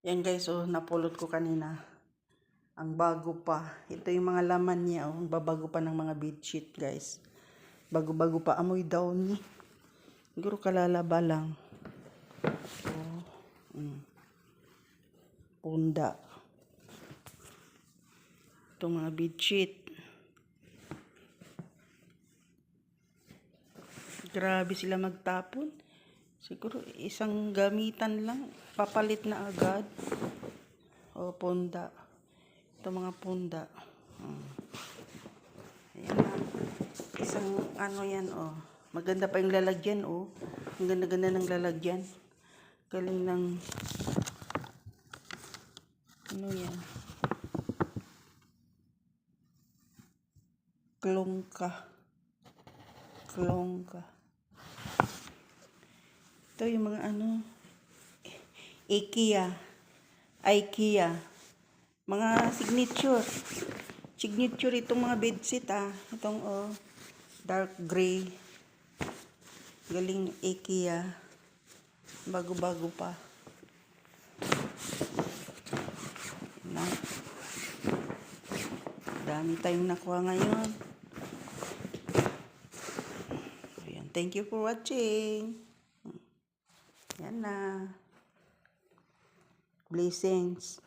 Yan guys, oh, napulot ko kanina. Ang bago pa. Ito yung mga laman niya, oh. Ang babago pa ng mga bedsheet, guys. Bago-bago pa. Amoy downy. Siguro kalalaba lang. Oh, punda. Ito mga bedsheet. Grabe sila magtapon. Siguro isang gamitan lang. Papalit na agad. Oh, punda. Ito mga punda. Ayan na. Isang ano yan, oh. Maganda pa yung lalagyan, oh. Ang ganda-ganda ng lalagyan. Galing ng ano yan. Klongka. Ito yung mga ano. IKEA. Mga signature itong mga bedsheet, ah. Itong, oh, dark gray. Galing IKEA. Bago-bago pa. Na. Dami tayong nakuha ngayon. Ayan. Thank you for watching. Yan na. Blessings.